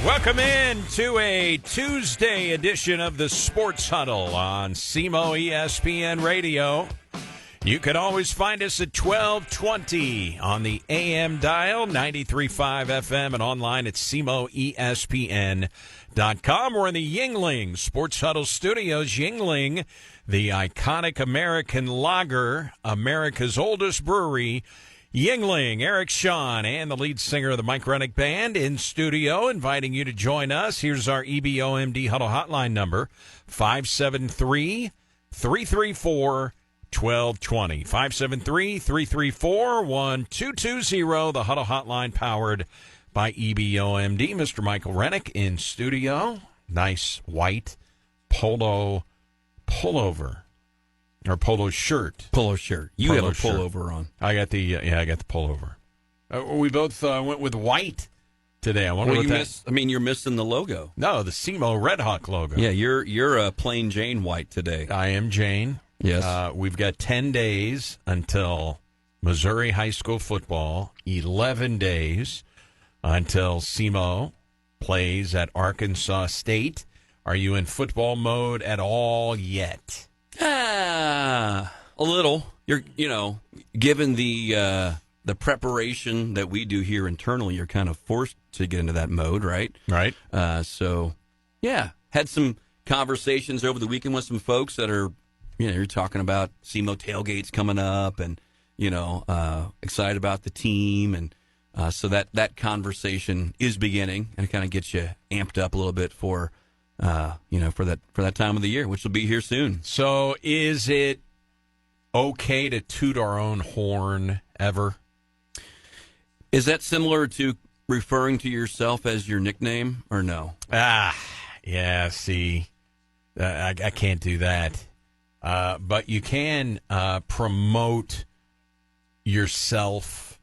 Welcome in to a Tuesday edition of the Sports Huddle on SEMO ESPN Radio. You can always find us at 1220 on the AM dial, 93.5 FM, and online at SEMOESPN.com. We're in the Yuengling Sports Huddle Studios. Yuengling, the iconic American lager, America's oldest brewery. Yuengling, Eric Shawn, and the lead singer of the Mike Rennick Band in studio, inviting you to join us. Here's our EBOMD Huddle hotline number, 573-334-1220. 573-334-1220, the Huddle hotline powered by EBOMD. Mr. Michael Rennick in studio. Nice white polo pullover. Or polo shirt. Polo shirt. You have a pullover on. I got the pullover. We both went with white today. I wonder what that... you're missing the logo. No, the SEMO Red Hawk logo. Yeah, you're a plain Jane white today. I am Jane. Yes. We've got 10 days until Missouri high school football. 11 days until SEMO plays at Arkansas State. Are you in football mode at all yet? A little. You're, given the preparation that we do here internally, you're kind of forced to get into that mode, right? Right. So, yeah, had some conversations over the weekend with some folks that are, you're talking about SEMO tailgates coming up, and excited about the team, and so that conversation is beginning, and it kind of gets you amped up a little bit for that time of the year, which will be here soon. So is it okay to toot our own horn ever? Is that similar to referring to yourself as your nickname, or no? Yeah, see, I can't do that. But you can promote yourself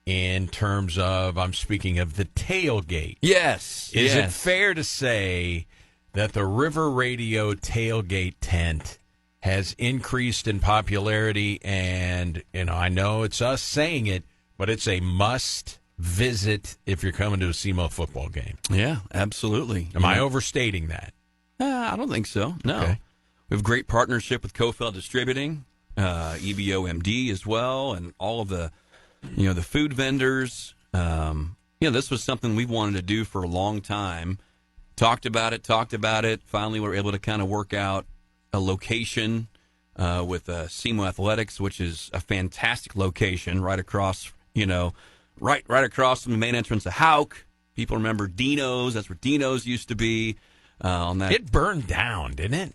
in terms of, I'm speaking of the tailgate. Yes. Is it fair to say that the River Radio tailgate tent has increased in popularity, and I know it's us saying it, but it's a must visit if you're coming to a SEMO football game? Yeah, absolutely. Am I overstating that? I don't think so. No. Okay. We have a great partnership with Kofeld Distributing, EBOMD as well, and all of the the food vendors. This was something we wanted to do for a long time. Talked about it. Finally, we were able to kind of work out a location with SEMO Athletics, which is a fantastic location right across, right across from the main entrance of Houck. People remember Dino's. That's where Dino's used to be. It burned down, didn't it?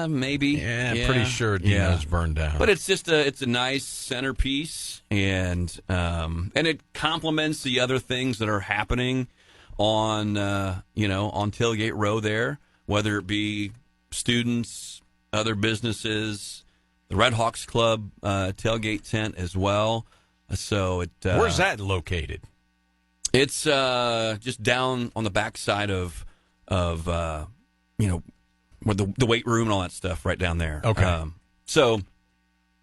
Maybe. Yeah, I'm pretty sure Dino's burned down. But it's a nice centerpiece, and it complements the other things that are happening on on Tailgate Row there, whether it be students, other businesses, the Red Hawks Club tailgate tent as well. So where's that located? It's just down on the backside of where the weight room and all that stuff, right down there. Okay. So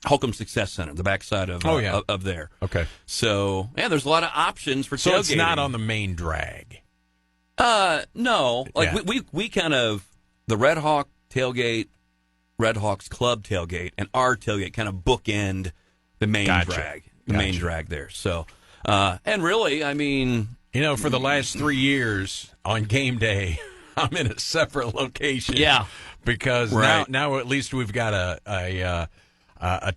Holcomb Success Center, the backside of of there. Okay. So there's a lot of options for tailgating. So it's not on the main drag. No. We kind of, the Red Hawk tailgate, Red Hawks Club tailgate, and our tailgate kind of bookend the main drag. Main drag there. So and really, for the last 3 years on game day, I'm in a separate location. Yeah. Because now at least we've got a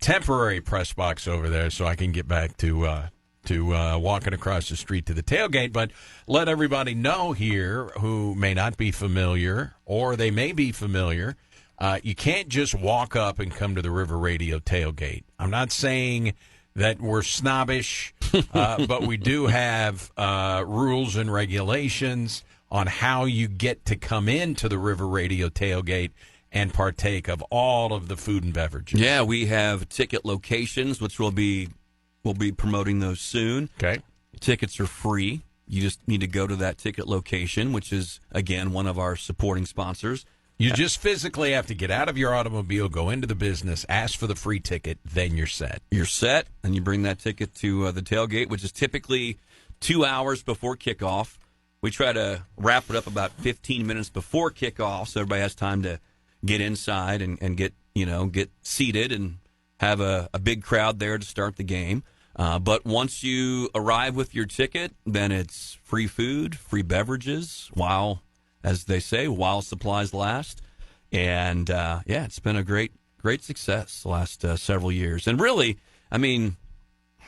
temporary press box over there, so I can get back to walking across the street to the tailgate. But let everybody know here who may not be familiar, or they may be familiar, you can't just walk up and come to the River Radio tailgate. I'm not saying that we're snobbish, but we do have rules and regulations on how you get to come into the River Radio tailgate and partake of all of the food and beverages. Yeah, we have ticket locations, which we'll be promoting those soon. Okay. Tickets are free. You just need to go to that ticket location, which is, again, one of our supporting sponsors. You just physically have to get out of your automobile, go into the business, ask for the free ticket, then you're set. You're set, and you bring that ticket to the tailgate, which is typically 2 hours before kickoff. we try to wrap it up about 15 minutes before kickoff, so everybody has time to get inside and get seated and have a big crowd there to start the game. But once you arrive with your ticket, then it's free food, free beverages, as they say, while supplies last. And, it's been a great success the last several years. And really, I mean,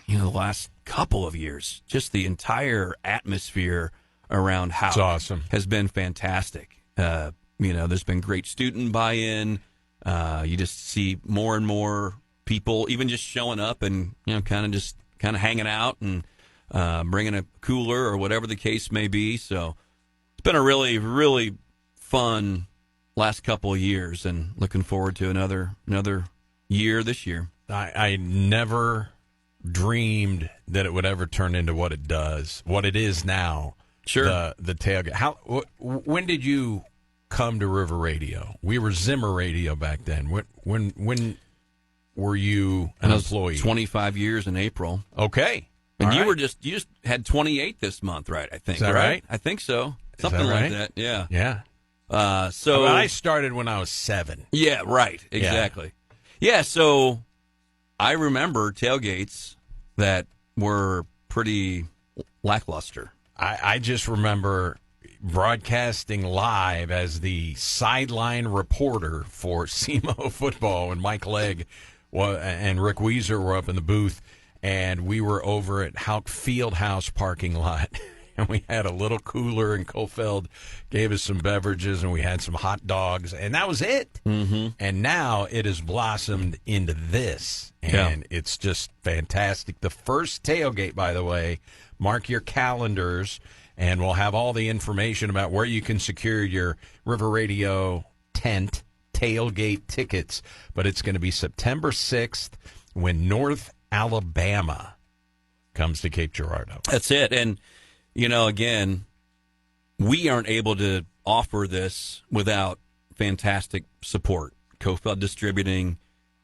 the last couple of years, just the entire atmosphere around Houck awesome. Has been fantastic. There's been great student buy-in. You just see more and more people even just showing up and, kind of hanging out and bringing a cooler or whatever the case may be. So it's been a really, really fun last couple of years, and looking forward to another year this year. I never dreamed that it would ever turn into what it is now. Sure. The tailgate. When did you come to River Radio? We were Zimmer Radio back then. When were you an employee? 25 years in April. Okay. And you just had 28 this month, right? I think. Is that right? I think so. Something like that. Yeah. Yeah. So I started when I was 7. Yeah, right. Exactly. Yeah, so I remember tailgates that were pretty lackluster. I just remember broadcasting live as the sideline reporter for SEMO football, and Mike Legg and Rick Weezer were up in the booth, and we were over at Houck Fieldhouse parking lot. And we had a little cooler, and Kofeld gave us some beverages, and we had some hot dogs, and that was it. Mm-hmm. And now it has blossomed into this, and it's just fantastic. The first tailgate, by the way, mark your calendars, and we'll have all the information about where you can secure your River Radio tent tailgate tickets. But it's going to be September 6th when North Alabama comes to Cape Girardeau. That's it. And again, we aren't able to offer this without fantastic support. Kofeld Distributing,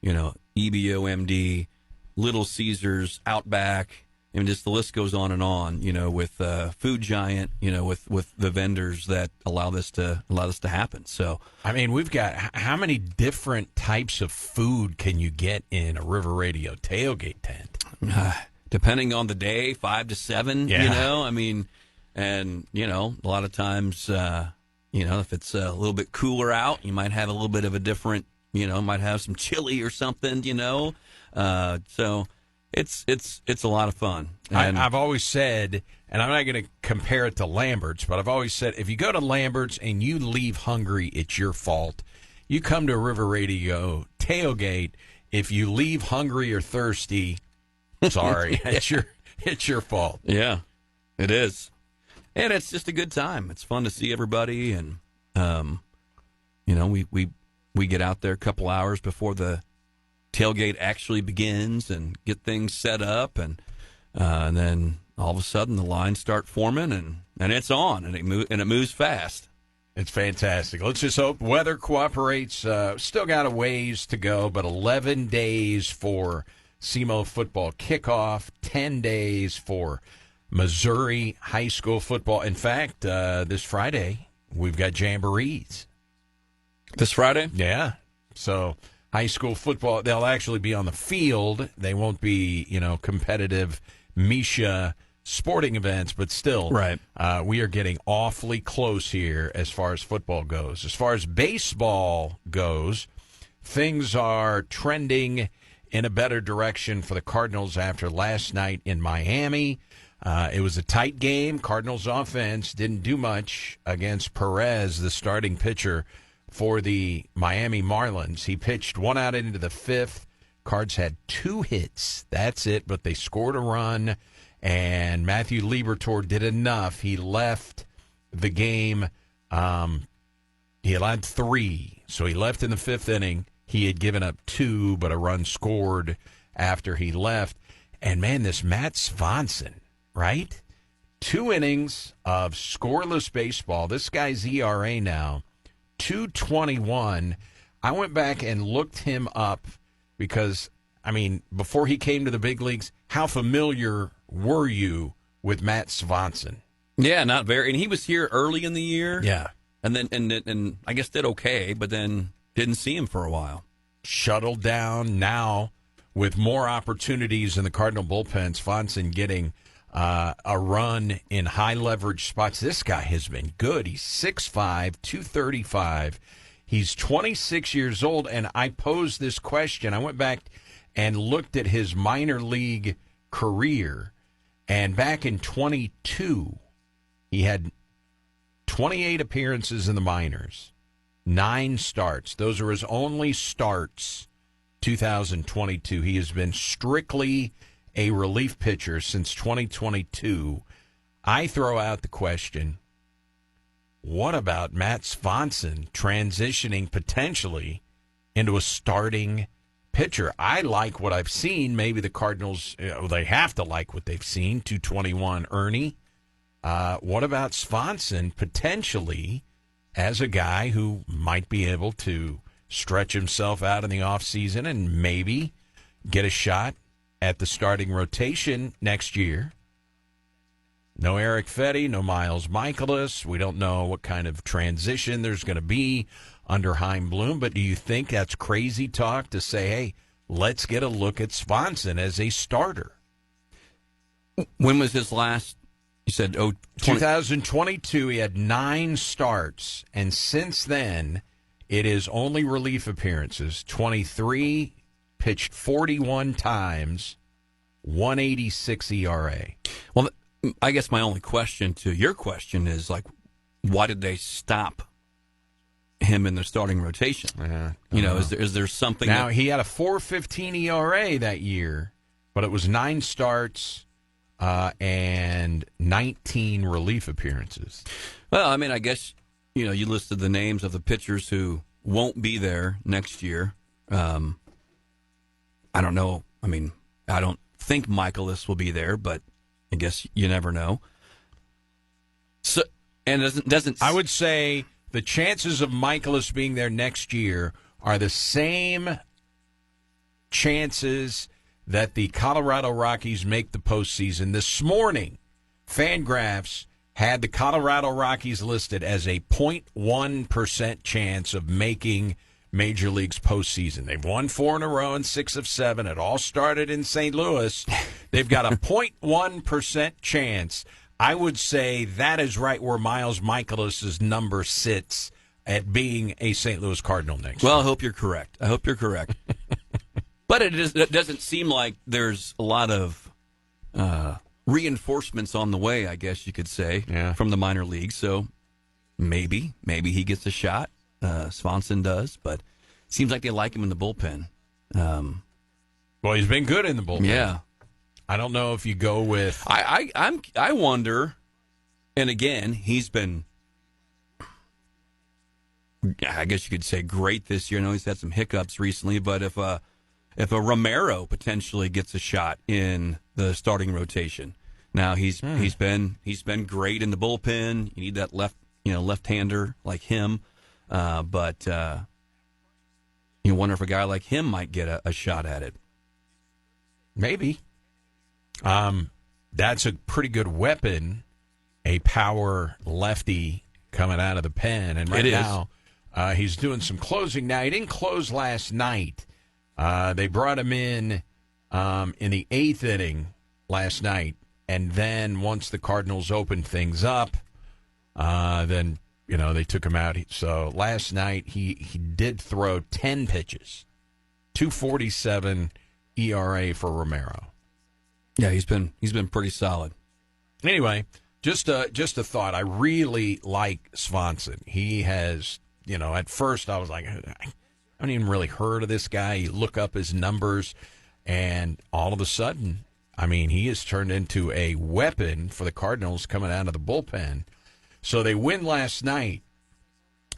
EBOMD, Little Caesars, Outback, and just the list goes on and on, with Food Giant, with the vendors that allow this to happen. So, I mean, we've got how many different types of food can you get in a River Radio tailgate tent? Depending on the day, 5 to 7, I mean, and, a lot of times, if it's a little bit cooler out, you might have a little bit of a different, might have some chili or something, so it's a lot of fun. And I've always said, and I'm not going to compare it to Lambert's, but I've always said, if you go to Lambert's and you leave hungry, it's your fault. You come to a River Radio tailgate, if you leave hungry or thirsty, sorry, it's your fault. Yeah, it is, and it's just a good time. It's fun to see everybody, and we get out there a couple hours before the tailgate actually begins and get things set up, and then all of a sudden the lines start forming, and it's on, and it moves fast. It's fantastic. Let's just hope weather cooperates. Still got a ways to go, but 11 days for SEMO football kickoff, 10 days for Missouri high school football. In fact, this Friday, we've got jamborees. This Friday? Yeah. So high school football, they'll actually be on the field. They won't be, competitive Misha sporting events, but still, right. We are getting awfully close here as far as football goes. As far as baseball goes, things are trending in a better direction for the Cardinals after last night in Miami. It was a tight game. Cardinals offense didn't do much against Perez, the starting pitcher for the Miami Marlins. He pitched 1 out into the 5th. Cards had 2 hits. That's it, but they scored a run, and Matthew Liberatore did enough. He left the game. He allowed 3, so he left in the 5th inning. He had given up 2, but a run scored after he left. And, man, this Matt Swanson, right? 2 innings of scoreless baseball. This guy's ERA now, 2.21. I went back and looked him up because, before he came to the big leagues, how familiar were you with Matt Swanson? Yeah, not very. And he was here early in the year. Yeah. And then and I guess did okay, but then didn't see him for a while. Shuttled down now with more opportunities in the Cardinal bullpen. Swanson getting a run in high leverage spots. This guy has been good. He's 6'5", 235. He's 26 years old, and I posed this question. I went back and looked at his minor league career, and back in 22, he had 28 appearances in the minors, 9 starts. Those are his only starts, 2022. He has been strictly a relief pitcher since 2022. I throw out the question, what about Matt Swanson transitioning potentially into a starting pitcher? I like what I've seen. Maybe the Cardinals, they have to like what they've seen. 221 Ernie. What about Swanson potentially as a guy who might be able to stretch himself out in the offseason and maybe get a shot at the starting rotation next year? No Eric Fetty, no Miles Michaelis. We don't know what kind of transition there's going to be under Chaim Bloom, but do you think that's crazy talk to say, hey, let's get a look at Swanson as a starter? When was his last? You said 2022, he had 9 starts, and since then, it is only relief appearances. 23, pitched 41 times, 186 ERA. Well, I guess my only question to your question is, like, why did they stop him in the starting rotation? Is there something? Now, he had a 4.15 ERA that year, but it was 9 starts and 19 relief appearances. Well, I mean, I guess, you listed the names of the pitchers who won't be there next year. I don't know. I mean, I don't think Michaelis will be there, but I guess you never know. So, and doesn't I would say the chances of Michaelis being there next year are the same chances that the Colorado Rockies make the postseason. This morning, Fangraphs had the Colorado Rockies listed as a 0.1% chance of making Major League's postseason. They've won 4 in a row and 6 of 7. It all started in St. Louis. They've got a 0.1% chance. I would say that is right where Miles Michaelis' number sits at being a St. Louis Cardinal next year. Well, I hope you're correct. But it doesn't seem like there's a lot of reinforcements on the way, I guess you could say, from the minor leagues. So maybe he gets a shot. Swanson does, but it seems like they like him in the bullpen. Well, he's been good in the bullpen. Yeah. I don't know if you go with... I wonder, and again, he's been, I guess you could say, great this year. I know he's had some hiccups recently, but if a Romero potentially gets a shot in the starting rotation, now he's been great in the bullpen. You need that left-hander like him, but you wonder if a guy like him might get a shot at it. Maybe. That's a pretty good weapon, a power lefty coming out of the pen. And right now, he's doing some closing. Now, he didn't close last night. They brought him in the 8th inning last night. And then once the Cardinals opened things up, then, they took him out. So last night, he did throw 10 pitches, 2.47 ERA for Romero. Yeah, he's been pretty solid. Anyway, just a thought. I really like Swanson. He has, at first I was like, I haven't even really heard of this guy. You look up his numbers, and all of a sudden, he has turned into a weapon for the Cardinals coming out of the bullpen. So they win last night,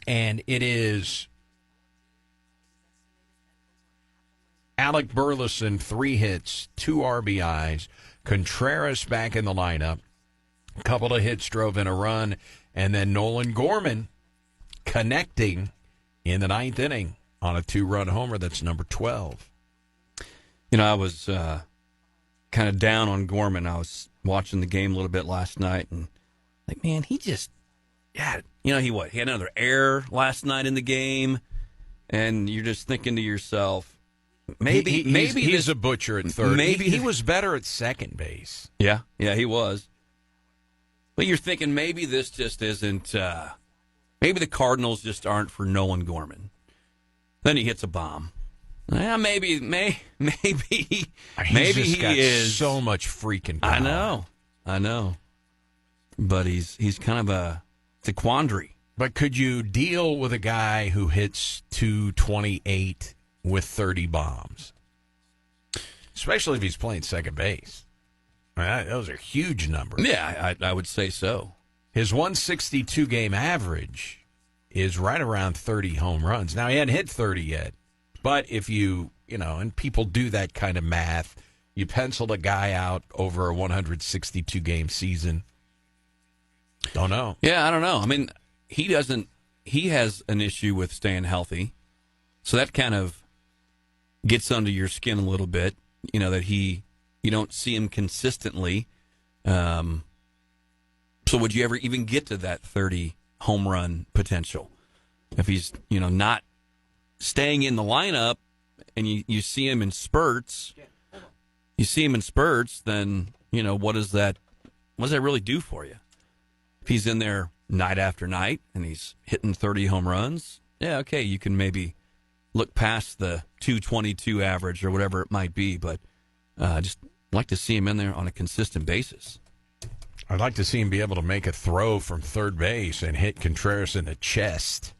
and it is Alec Burleson, 3 hits, 2 RBIs. Contreras back in the lineup. A couple of hits drove in a run. And then Nolan Gorman connecting in the 9th inning on a 2-run homer. That's number 12. I was kind of down on Gorman. I was watching the game a little bit last night, and Like, man, he just, yeah, he had another error last night in the game, and you're just thinking to yourself, maybe he's a butcher at third. Maybe he was better at second base. Yeah, he was. But you're thinking maybe this just isn't. Maybe the Cardinals just aren't for Nolan Gorman. Then he hits a bomb. Yeah, maybe he is. So much freaking power. I know. But he's kind of it's a quandary. But could you deal with a guy who hits 228 with 30 bombs? Especially if he's playing second base. I mean, those are huge numbers. Yeah, I would say so. His 162 game average is right around 30 home runs. Now, he hadn't hit 30 yet. But if and people do that kind of math, you penciled a guy out over a 162 game season. Don't know. Yeah, I don't know. I mean, he has an issue with staying healthy. So that kind of gets under your skin a little bit, that you don't see him consistently. So would you ever even get to that 30 home run potential? If he's, not staying in the lineup and you see him in spurts, then, what does that really do for you? If he's in there night after night and he's hitting 30 home runs, yeah, okay, you can maybe look past the 222 average or whatever it might be, but just like to see him in there on a consistent basis. I'd like to see him be able to make a throw from third base and hit Contreras in the chest.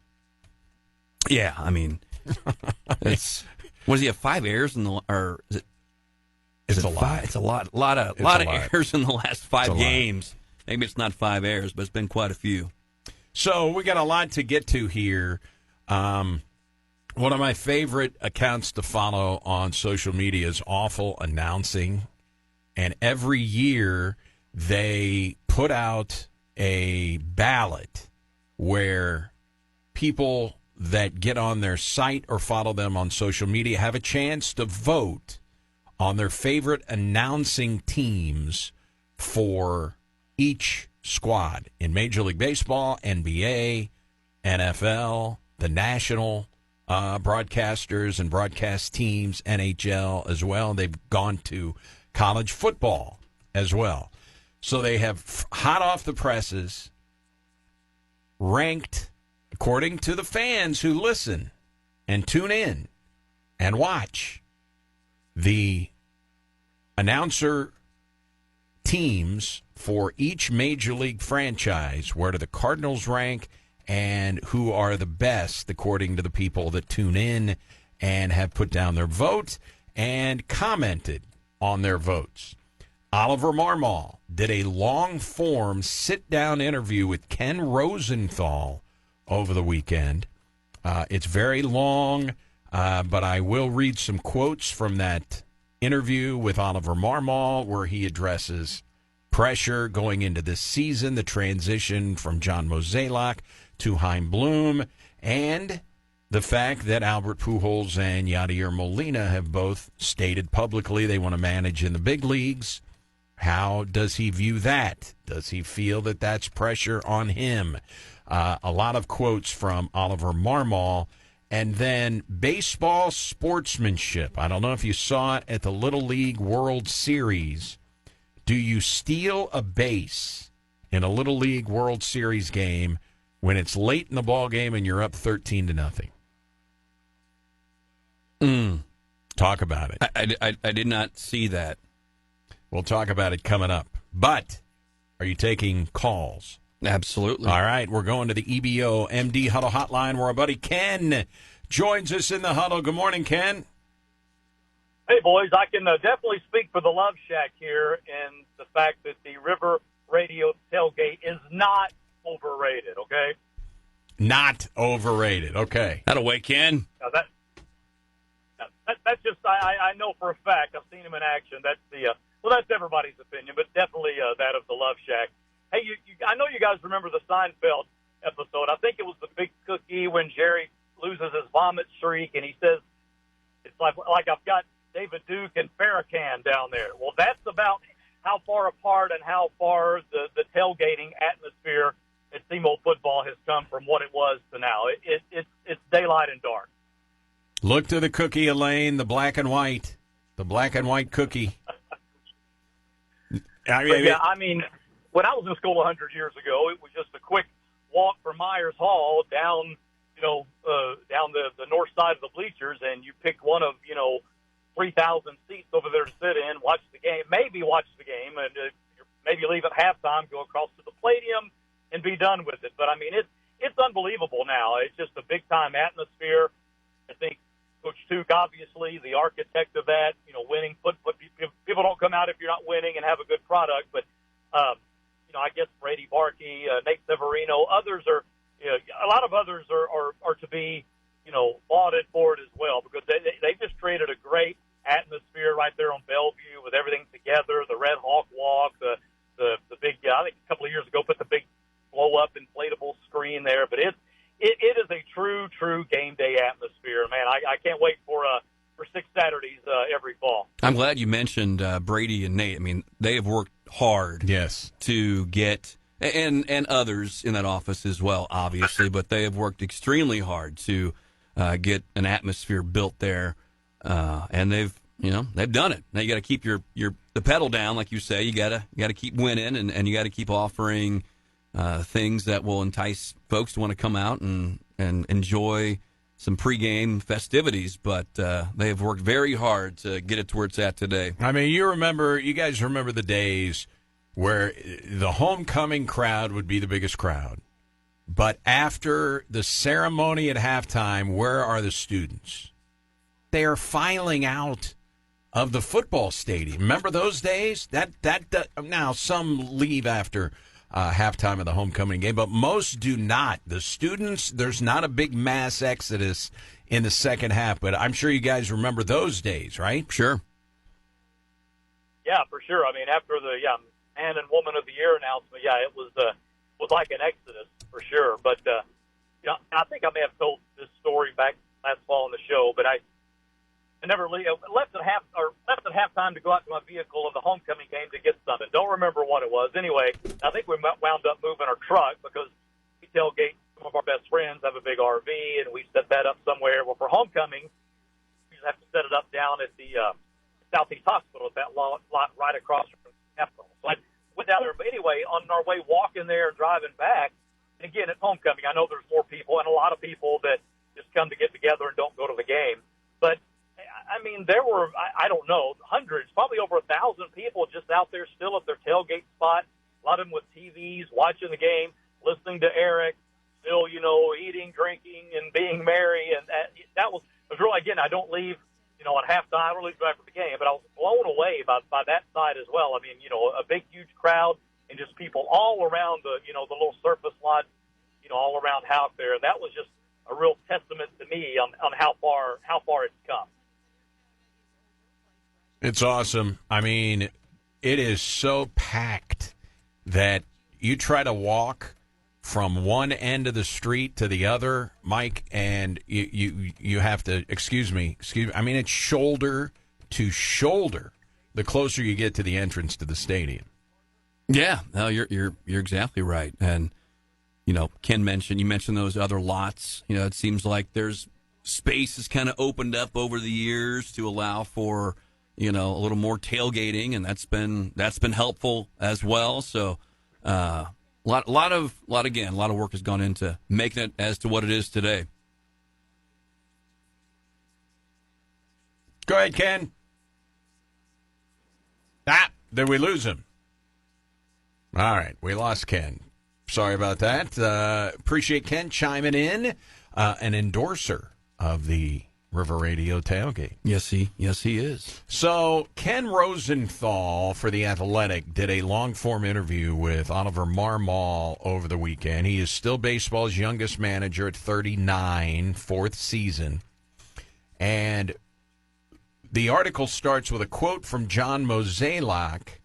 Yeah, I mean, does he have 5 errors in the, or is it? It's a lot. 5? It's a lot of errors in the last 5 games. Maybe it's not 5 errors, but it's been quite a few. So we got a lot to get to here. One of my favorite accounts to follow on social media is Awful Announcing. And every year they put out a ballot where people that get on their site or follow them on social media have a chance to vote on their favorite announcing teams for each squad in Major League Baseball, NBA, NFL, the national broadcasters and broadcast teams, NHL as well. They've gone to college football as well. So they have, hot off the presses, ranked according to the fans who listen and tune in and watch the announcer teams for each major league franchise. Where do the Cardinals rank and who are the best according to the people that tune in and have put down their vote and commented on their votes. Oliver Marmol did a long-form sit-down interview with Ken Rosenthal over the weekend. It's very long, but I will read some quotes from that interview with Oliver Marmol where he addresses pressure going into this season, the transition from John Mozeliak to Chaim Bloom, and the fact that Albert Pujols and Yadier Molina have both stated publicly they want to manage in the big leagues. How does he view that? Does he feel that that's pressure on him? A lot of quotes from Oliver Marmol. And then baseball sportsmanship. I don't know if you saw it at the Little League World Series. Do you steal a base in a Little League World Series game when it's late in the ball game and you're up 13-0? Talk about it. I did not see that. We'll talk about it coming up. But are you taking calls? Absolutely. All right, we're going to the EBO MD Huddle Hotline where our buddy Ken joins us in the huddle. Good morning, Ken. Hey, boys, I can definitely speak for the Love Shack here and the fact that the River Radio tailgate is not overrated, okay? Not overrated, okay. That'll wake Ken. That's just, I know for a fact, I've seen him in action. That's that's everybody's opinion, but definitely that of the Love Shack. Hey, I know you guys remember the Seinfeld episode. I think it was the Big Cookie when Jerry loses his vomit streak, and he says, it's like I've got David Duke and Farrakhan down there. Well, that's about how far apart and how far the tailgating atmosphere at SEMO football has come from what it was to now. It's daylight and dark. Look to the cookie, Elaine, the black and white cookie. I mean, when I was in school 100 years ago, it was just a quick walk from Myers Hall down, down the north side of the bleachers, and you pick one of, 3,000 seats over there to sit in, watch the game, and maybe leave at halftime, go across to the Palladium, and be done with it. But, I mean, it's unbelievable now. It's just a big-time atmosphere. I think Coach Tuke, obviously, the architect of that, winning football. People don't come out if you're not winning and have a good product. But, I guess Brady Barkey, Nate Severino, others are, a lot of others are to be, lauded for it as well, because they just created a great atmosphere right there on Bellevue with everything together, the Red Hawk Walk, the big, I think a couple of years ago put the big blow-up inflatable screen there. But it is a true game day atmosphere, man. I can't wait for 6 Saturdays every fall. I'm glad you mentioned Brady and Nate. I mean, they have worked hard, yes, to get, and others in that office as well, obviously, but they have worked extremely hard to get an atmosphere built there, and they've done it. Now you got to keep the pedal down, like you say. You got to keep winning, and you got to keep offering things that will entice folks to want to come out and enjoy some pregame festivities, but they have worked very hard to get it to where it's at today. I mean, you guys remember the days where the homecoming crowd would be the biggest crowd, but after the ceremony at halftime, where are the students? They are filing out of the football stadium. Remember those days? That now some leave after halftime of the homecoming game, but most do not. The students, there's not a big mass exodus in the second half, but I'm sure you guys remember those days, right? Sure. Yeah, for sure. I mean, after the Man and Woman of the Year announcement, it was like an exodus for sure. But I think I may have told this story back last fall on the show, but I never left at halftime to go out to my vehicle of the homecoming game to get something. Don't remember what it was. Anyway, I think we wound up moving our truck because we tailgate some of our best friends have a big RV, and we set that up somewhere. Well, for homecoming, we just have to set it up down at the Southeast Hospital at that lot right across from the Capitol. So I went down there. But anyway, on our way walking there and driving back, and again, it's homecoming. I know there's more people and a lot of people that just come to get together and don't go to the game. But I mean, there were, I don't know, hundreds, probably over 1,000 people just out there still at their tailgate spot, a lot of them with TVs, watching the game, listening to Eric, still, eating, drinking, and being merry. And that was really, again, I don't leave, at halftime, I don't leave after the game, but I was blown away by that side as well. I mean, a big, huge crowd and just people all around the little surface lot, all around Houck there. And that was just a real testament to me on how far it's come. It's awesome. I mean, it is so packed that you try to walk from one end of the street to the other, Mike, and you have to, excuse me, I mean, it's shoulder to shoulder the closer you get to the entrance to the stadium. Yeah, no, you're exactly right. And, Ken you mentioned those other lots. It seems like there's space has kind of opened up over the years to allow for a little more tailgating, and that's been helpful as well. So, a lot of work has gone into making it as to what it is today. Go ahead, Ken. Did we lose him? All right, we lost Ken. Sorry about that. Appreciate Ken chiming in, an endorser of the River Radio Tailgate. Yes, he is. So Ken Rosenthal for The Athletic did a long-form interview with Oliver Marmol over the weekend. He is still baseball's youngest manager at 39, fourth season. And the article starts with a quote from John Mozeliak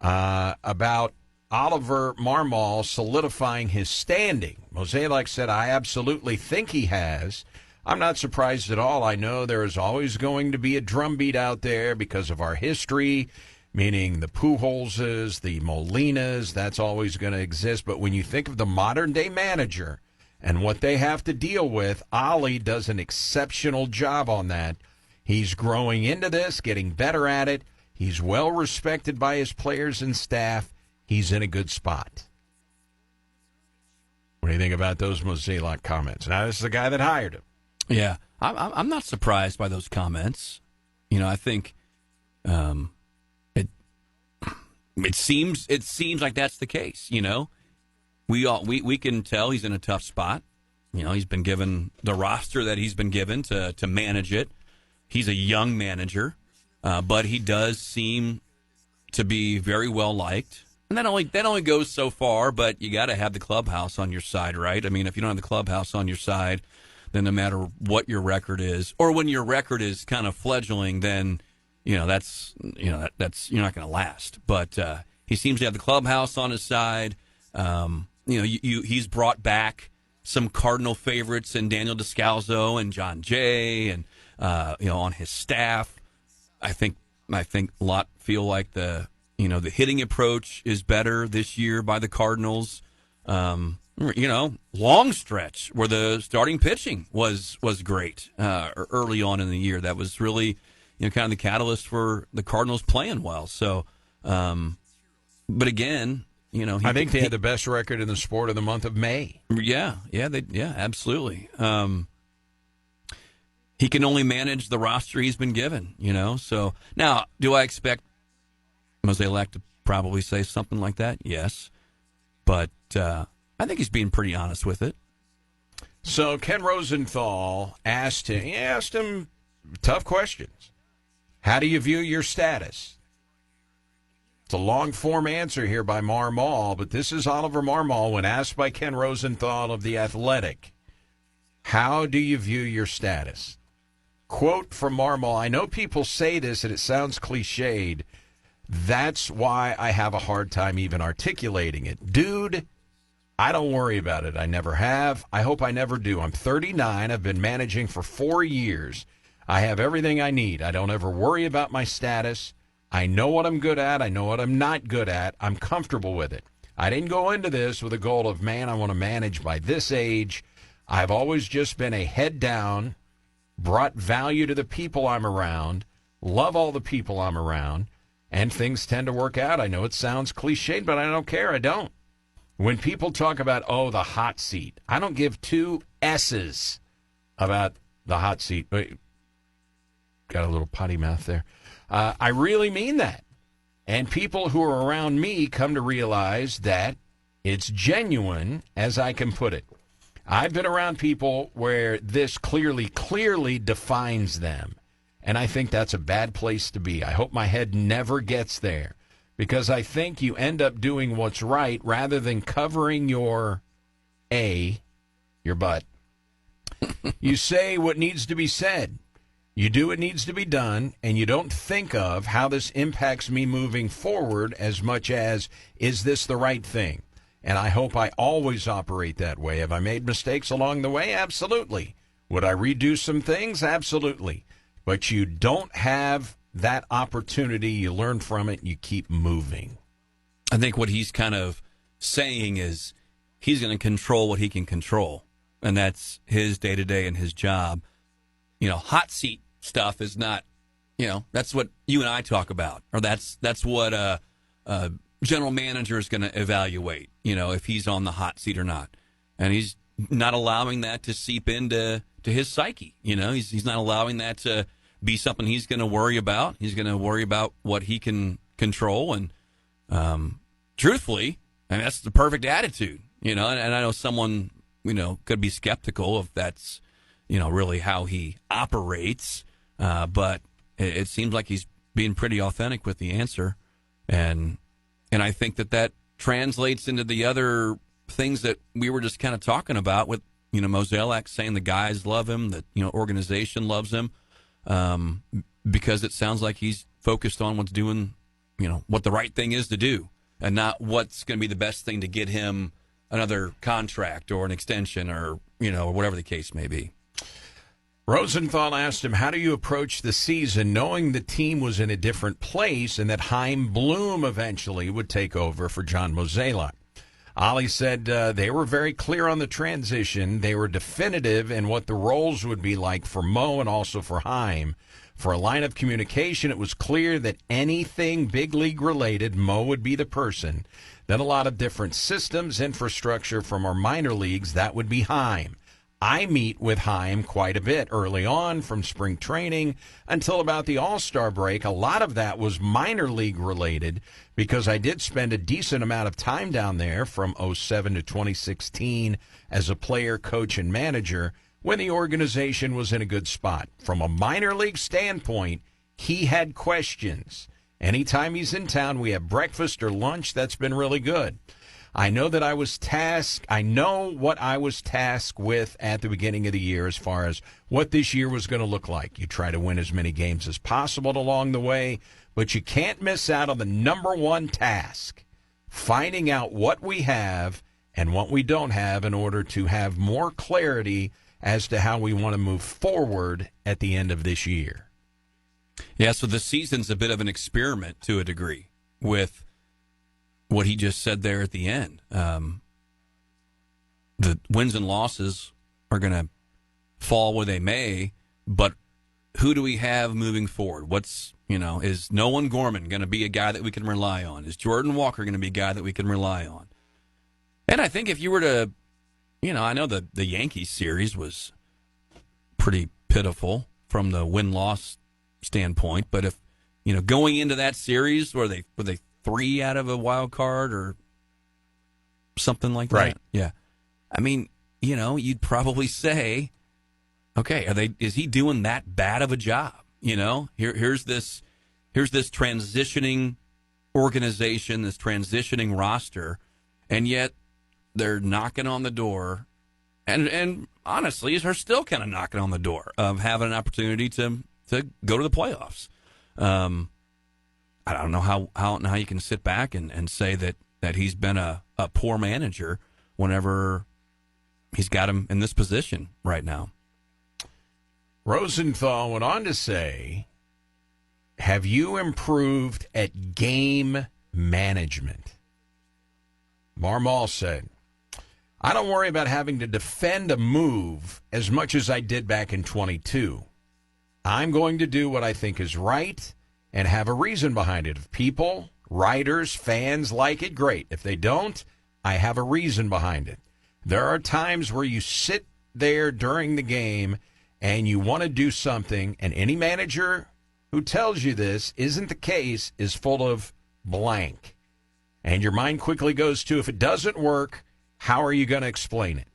about Oliver Marmol solidifying his standing. Mozeliak said, "I absolutely think he has. I'm not surprised at all. I know there is always going to be a drumbeat out there because of our history. meaning the Pujols, the Molinas, that's always going to exist. But when you think of the modern-day manager and what they have to deal with, Ollie does an exceptional job on that. He's growing into this, getting better at it. He's well respected by his players and staff. He's in a good spot. What do you think about those Mozeliak comments? Now, this is the guy that hired him. Yeah, I'm not surprised by those comments. I think it seems like that's the case. We can tell he's in a tough spot. He's been given the roster that he's been given to manage it. He's a young manager, but he does seem to be very well liked. And that only goes so far, but you got to have the clubhouse on your side, right? I mean, if you don't have the clubhouse on your side, then no matter what your record is, or when your record is kind of fledgling, then that's you're not going to last. But he seems to have the clubhouse on his side. He's brought back some Cardinal favorites in Daniel Descalzo and John Jay, and on his staff. I think a lot feel like the hitting approach is better this year by the Cardinals. Long stretch where the starting pitching was great early on in the year. That was really, kind of the catalyst for the Cardinals playing well. So, but again, I think they had the best record in the sport in the month of May. Yeah, absolutely. He can only manage the roster he's been given, So now, do I expect Mozeliak to probably say something like that? Yes, but I think he's being pretty honest with it. So Ken Rosenthal asked him tough questions. How do you view your status? It's a long-form answer here by Marmol, but this is Oliver Marmol when asked by Ken Rosenthal of The Athletic. How do you view your status? Quote from Marmol, I know people say this and it sounds cliched. That's why I have a hard time even articulating it. Dude, I don't worry about it. I never have. I hope I never do. I'm 39. I've been managing for 4 years. I have everything I need. I don't ever worry about my status. I know what I'm good at. I know what I'm not good at. I'm comfortable with it. I didn't go into this with a goal of, man, I want to manage by this age. I've always just been a head down, brought value to the people I'm around, love all the people I'm around, and things tend to work out. I know it sounds cliched, but I don't care. I don't. When people talk about, the hot seat, I don't give two S's about the hot seat. Wait, got a little potty mouth there. I really mean that. And people who are around me come to realize that it's genuine, as I can put it. I've been around people where this clearly defines them. And I think that's a bad place to be. I hope my head never gets there, because I think you end up doing what's right rather than covering your butt. You say what needs to be said. You do what needs to be done, and you don't think of how this impacts me moving forward as much as, is this the right thing? And I hope I always operate that way. Have I made mistakes along the way? Absolutely. Would I redo some things? Absolutely. But you don't have that opportunity. You learn from it, and you keep moving. I think what he's kind of saying is he's going to control what he can control, and that's his day-to-day and his job. Hot seat stuff is not, that's what you and I talk about, or that's what a general manager is going to evaluate, if he's on the hot seat or not. And he's not allowing that to seep into his psyche. He's not allowing that to be something he's going to worry about. He's going to worry about what he can control. And truthfully, that's the perfect attitude, and I know someone, could be skeptical if that's, really how he operates. But it seems like he's being pretty authentic with the answer. And I think that translates into the other things that we were just kind of talking about with, Mozeliak saying the guys love him, that, organization loves him, because it sounds like he's focused on what's doing, what the right thing is to do, and not what's going to be the best thing to get him another contract or an extension or, or whatever the case may be. Rosenthal asked him, how do you approach the season knowing the team was in a different place and that Chaim Bloom eventually would take over for John Mozeliak? Ollie said they were very clear on the transition. They were definitive in what the roles would be like for Mo and also for Chaim. For a line of communication, it was clear that anything big league related, Mo would be the person. Then a lot of different systems, infrastructure from our minor leagues, that would be Chaim. I meet with Chaim quite a bit early on from spring training until about the All-Star break. A lot of that was minor league related because I did spend a decent amount of time down there from 2007 to 2016 as a player, coach, and manager when the organization was in a good spot. From a minor league standpoint, he had questions. Anytime he's in town, we have breakfast or lunch. That's been really good. I know what I was tasked with at the beginning of the year as far as what this year was going to look like. You try to win as many games as possible along the way, but you can't miss out on the number one task, finding out what we have and what we don't have in order to have more clarity as to how we want to move forward at the end of this year. Yeah, so the season's a bit of an experiment to a degree with what he just said there at the end. The wins and losses are going to fall where they may, but who do we have moving forward? Is Nolan Gorman going to be a guy that we can rely on? Is Jordan Walker going to be a guy that we can rely on? And I think if you were to, I know the Yankees series was pretty pitiful from the win-loss standpoint, but if, going into that series, were they 3 out of a wild card or something like that? Right. Yeah. I mean, you'd probably say, okay, is he doing that bad of a job? Here's this transitioning organization, this transitioning roster, and yet they're knocking on the door, and honestly, are still kind of knocking on the door of having an opportunity to go to the playoffs. I don't know how you can sit back and say that he's been a poor manager whenever he's got him in this position right now. Rosenthal went on to say, have you improved at game management? Marmol said, I don't worry about having to defend a move as much as I did back in 22. I'm going to do what I think is right and have a reason behind it. If people, writers, fans like it, great. If they don't, I have a reason behind it. There are times where you sit there during the game and you want to do something, and any manager who tells you this isn't the case is full of blank. And your mind quickly goes to, if it doesn't work, how are you going to explain it?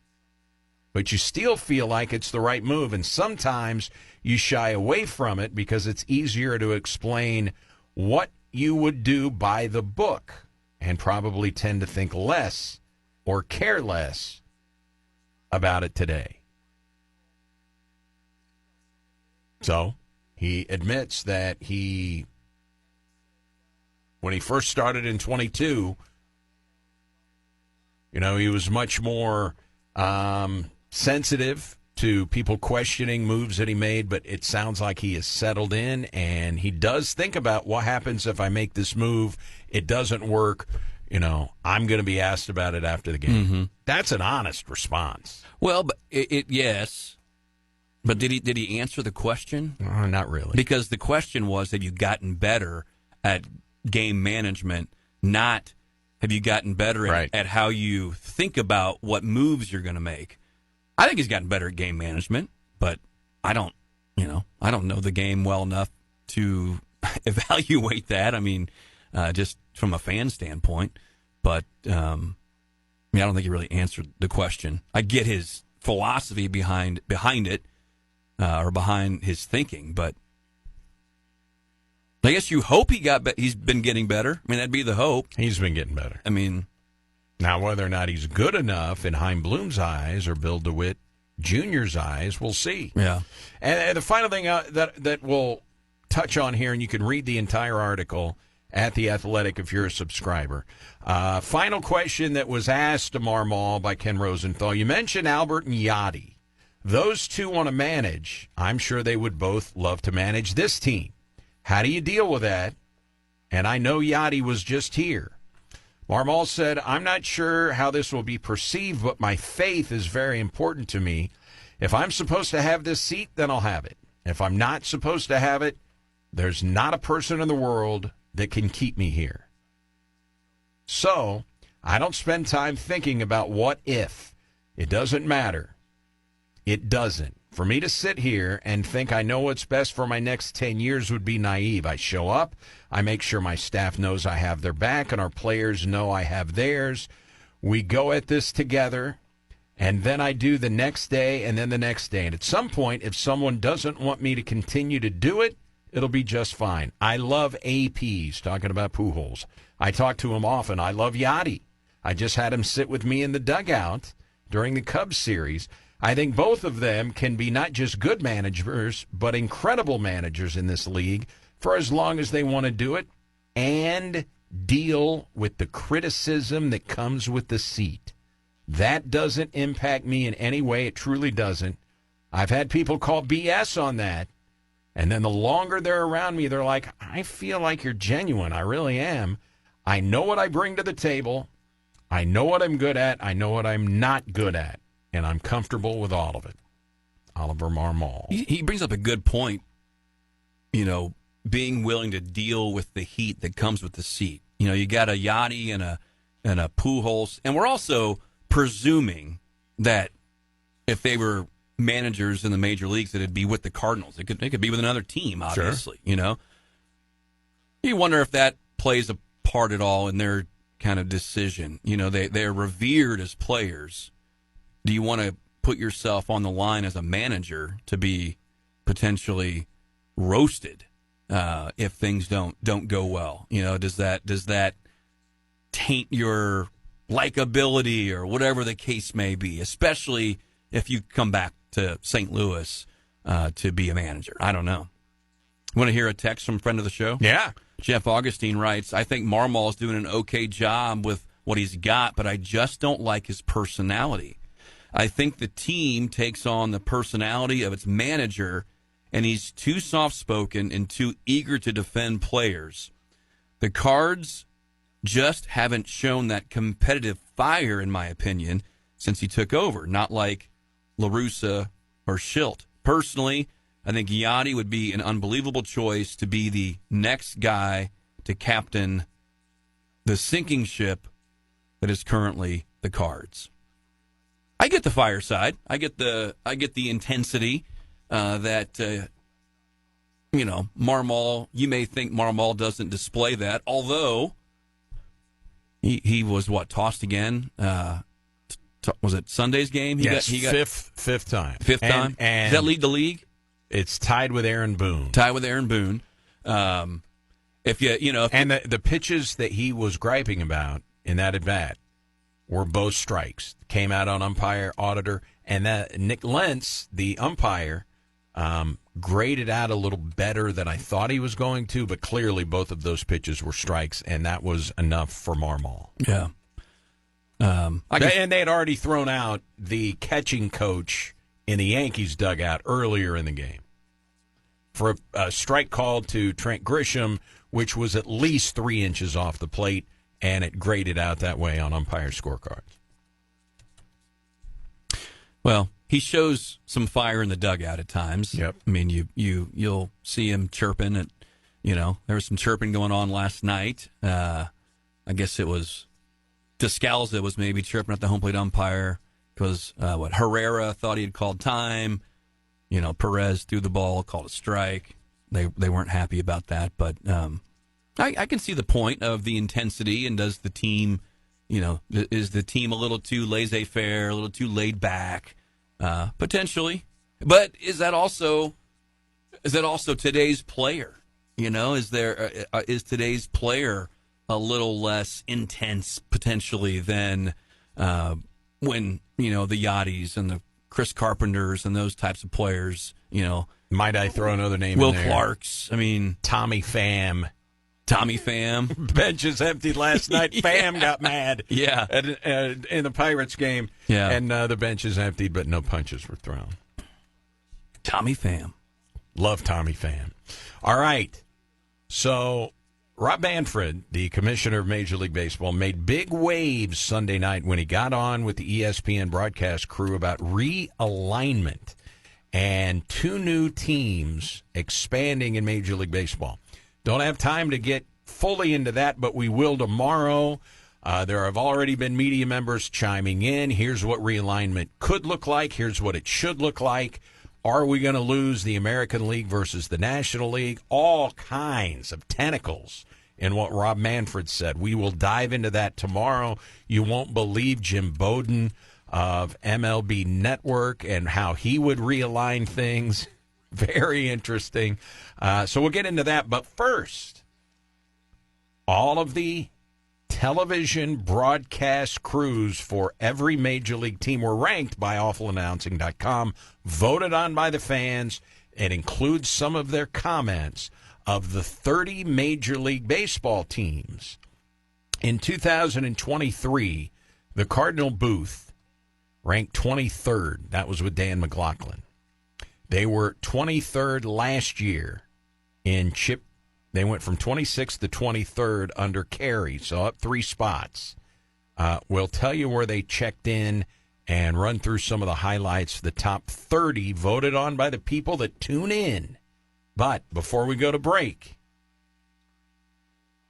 But you still feel like it's the right move, and sometimes you shy away from it because it's easier to explain what you would do by the book and probably tend to think less or care less about it today. So he admits that when he first started in 22, he was much more sensitive to people questioning moves that he made, but it sounds like he has settled in, and he does think about what happens if I make this move, it doesn't work, I'm going to be asked about it after the game. Mm-hmm. That's an honest response. Well, but yes, but did he answer the question? Not really. Because the question was, have you gotten better at game management, not have you gotten better at how you think about what moves you're going to make. I think he's gotten better at game management, but I don't know the game well enough to evaluate that. I mean, just from a fan standpoint, but I don't think he really answered the question. I get his philosophy behind it, or behind his thinking, but I guess you hope he's been getting better. I mean, that'd be the hope. He's been getting better. I mean, now whether or not he's good enough in Chaim Bloom's eyes or Bill DeWitt Jr.'s eyes, we'll see. Yeah. And the final thing that we'll touch on here, and you can read the entire article at The Athletic if you're a subscriber. Final question that was asked to Marmol by Ken Rosenthal. You mentioned Albert and Yachty. Those two want to manage. I'm sure they would both love to manage this team. How do you deal with that? And I know Yachty was just here. Marmol said, I'm not sure how this will be perceived, but my faith is very important to me. If I'm supposed to have this seat, then I'll have it. If I'm not supposed to have it, there's not a person in the world that can keep me here. So I don't spend time thinking about what if. It doesn't matter. It doesn't. For me to sit here and think I know what's best for my next 10 years would be naive. I show up. I make sure my staff knows I have their back and our players know I have theirs. We go at this together, and then I do the next day and then the next day. And at some point, if someone doesn't want me to continue to do it, it'll be just fine. I love APs, talking about Pujols. I talk to him often. I love Yachty. I just had him sit with me in the dugout during the Cubs series. I think both of them can be not just good managers, but incredible managers in this league for as long as they want to do it and deal with the criticism that comes with the seat. That doesn't impact me in any way. It truly doesn't. I've had people call BS on that, and then the longer they're around me, they're like, I feel like you're genuine. I really am. I know what I bring to the table. I know what I'm good at. I know what I'm not good at. And I'm comfortable with all of it. Oliver Marmol. He brings up a good point, being willing to deal with the heat that comes with the seat. You got a Yachty and a Pujols, and we're also presuming that if they were managers in the major leagues, that it'd be with the Cardinals. It could be with another team, obviously. Sure. You wonder if that plays a part at all in their kind of decision. They're revered as players. Do you want to put yourself on the line as a manager to be potentially roasted if things don't go well? Does that taint your likability or whatever the case may be, especially if you come back to St. Louis to be a manager? I don't know. Want to hear a text from a friend of the show? Yeah. Jeff Augustine writes, I think Marmol is doing an okay job with what he's got, but I just don't like his personality. I think the team takes on the personality of its manager, and he's too soft-spoken and too eager to defend players. The Cards just haven't shown that competitive fire, in my opinion, since he took over, not like La Russa or Schilt. Personally, I think Yachty would be an unbelievable choice to be the next guy to captain the sinking ship that is currently the Cards. I get the fire side. I get the intensity that Marmol. You may think Marmol doesn't display that, although he was tossed again. Was it Sunday's game? Yes, he got fifth time. Fifth time. And does that lead the league? It's tied with Aaron Boone. If the pitches that he was griping about in that at bat were both strikes. Came out on umpire, auditor, and that Nick Lentz, the umpire, graded out a little better than I thought he was going to, but clearly both of those pitches were strikes, and that was enough for Marmol. Yeah. And they had already thrown out the catching coach in the Yankees dugout earlier in the game for a strike called to Trent Grisham, which was at least 3 inches off the plate, and it graded out that way on umpire scorecards. Well, he shows some fire in the dugout at times. Yep. I mean, you'll see him chirping. There was some chirping going on last night. I guess it was Descalza was maybe chirping at the home plate umpire because Herrera thought he had called time. Perez threw the ball, called a strike. They weren't happy about that, but I can see the point of the intensity. And does the team, is the team a little too laissez-faire, a little too laid back? Potentially, but is that also today's player? Is today's player a little less intense potentially than when the Yachties and the Chris Carpenters and those types of players? Might I throw another name? Will in there? Clark's. I mean, Tommy Pham. Bench is emptied last night. Pham got mad. Yeah. In the Pirates game. Yeah. And the bench is emptied, but no punches were thrown. Tommy Pham. Love Tommy Pham. All right. So Rob Manfred, the commissioner of Major League Baseball, made big waves Sunday night when he got on with the ESPN broadcast crew about realignment and 2 new teams expanding in Major League Baseball. Don't have time to get fully into that, but we will tomorrow. There have already been media members chiming in. Here's what realignment could look like. Here's what it should look like. Are we going to lose the American League versus the National League? All kinds of tentacles in what Rob Manfred said. We will dive into that tomorrow. You won't believe Jim Bowden of MLB Network and how he would realign things. Very interesting. So we'll get into that. But first, all of the television broadcast crews for every major league team were ranked by awfulannouncing.com, voted on by the fans, and includes some of their comments of the 30 Major League Baseball teams. In 2023, the Cardinal booth ranked 23rd. That was with Dan McLaughlin. They were 23rd last year in chip. They went from 26th to 23rd under Carey, so up 3 spots. We'll tell you where they checked in and run through some of the highlights. The top 30 voted on by the people that tune in. But before we go to break,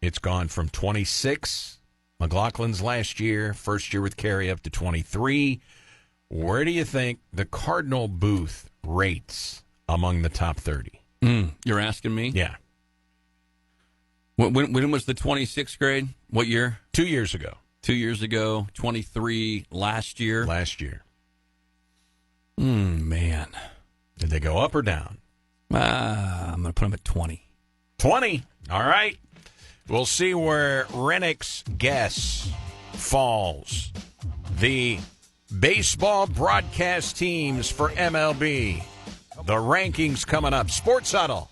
it's gone from 26, McLaughlin's last year, first year with Carey, up to 23. Where do you think the Cardinal booth rates among the top 30? You're asking me? Yeah. When was the 26th grade? What year? 2 years ago. 2 years ago. 23 last year. Last year. Man. Did they go up or down? I'm going to put them at 20. 20. All right. We'll see where Rennick's guess falls. The baseball broadcast teams for MLB. The rankings coming up. Sports Huddle.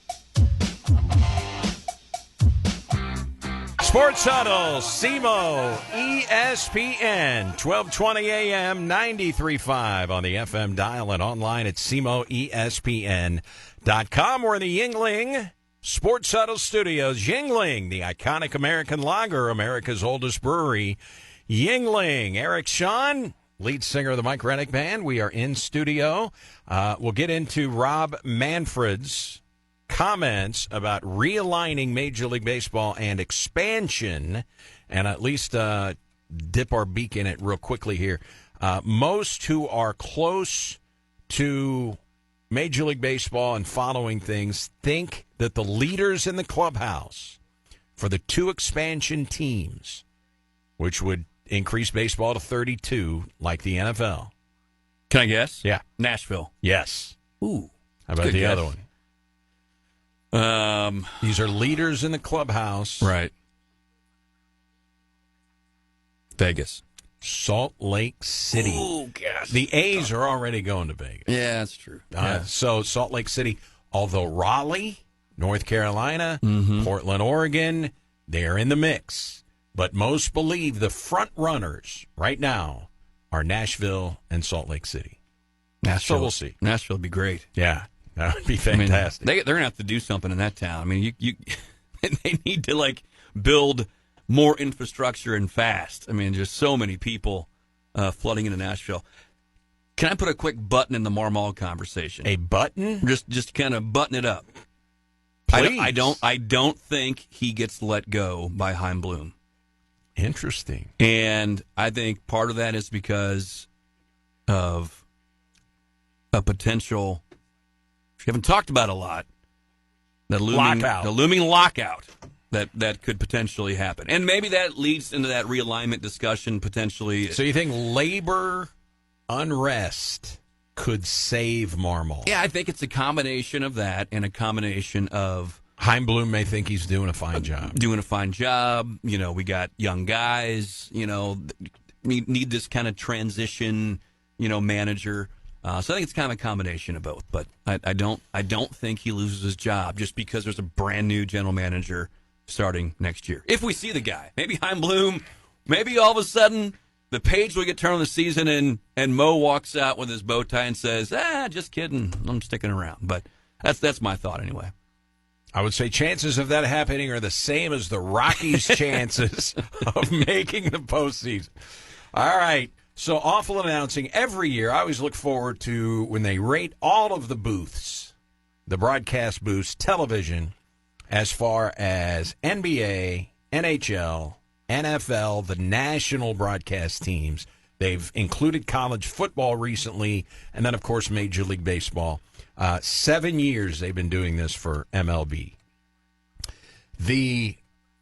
Sports Huddle, SEMO, ESPN, 1220 AM, 93.5 on the FM dial and online at SEMOESPN.com. We're in the Yuengling Sports Huddle Studios. Yuengling, the iconic American lager, America's oldest brewery. Yuengling, Eric Shawn, lead singer of the Mike Rennick Band. We are in studio. We'll get into Rob Manfred's comments about realigning Major League Baseball and expansion, and at least dip our beak in it real quickly here. Most who are close to Major League Baseball and following things think that the leaders in the clubhouse for the 2 expansion teams, which would increase baseball to 32 like the NFL. Can I guess? Yeah. Nashville. Yes. Ooh. How about the other one? These are leaders in the clubhouse. Right. Vegas. Salt Lake City. Oh, gosh. The A's are already going to Vegas. Yeah, that's true. So Salt Lake City, although Raleigh, North Carolina, Portland, Oregon, they are in the mix. But most believe the front runners right now are Nashville and Salt Lake City. Nashville. So we'll see. Nashville would be great. Yeah. That would be fantastic. I mean, they're going to have to do something in that town. I mean, they need to, build more infrastructure and fast. I mean, just so many people flooding into Nashville. Can I put a quick button in the Marmol conversation? A button? Just kind of button it up. Please. I don't think he gets let go by Chaim Bloom. Interesting. And I think part of that is because of a potential, we haven't talked about a lot, the looming lockout that could potentially happen. And maybe that leads into that realignment discussion potentially. So you think labor unrest could save Marmol? Yeah, I think it's a combination of that and a combination of Chaim Bloom may think he's doing a fine job. We got young guys, need this kind of transition, manager. So I think it's kind of a combination of both. But I don't think he loses his job just because there's a brand new general manager starting next year. If we see the guy, maybe Chaim Bloom, maybe all of a sudden the page will get turned on the season, and Mo walks out with his bow tie and says, just kidding, I'm sticking around. But that's my thought anyway. I would say chances of that happening are the same as the Rockies' chances of making the postseason. All right. So, awful announcing. Every year, I always look forward to when they rate all of the booths, the broadcast booths, television, as far as NBA, NHL, NFL, the national broadcast teams. They've included college football recently, and then, of course, Major League Baseball. 7 years they've been doing this for MLB. The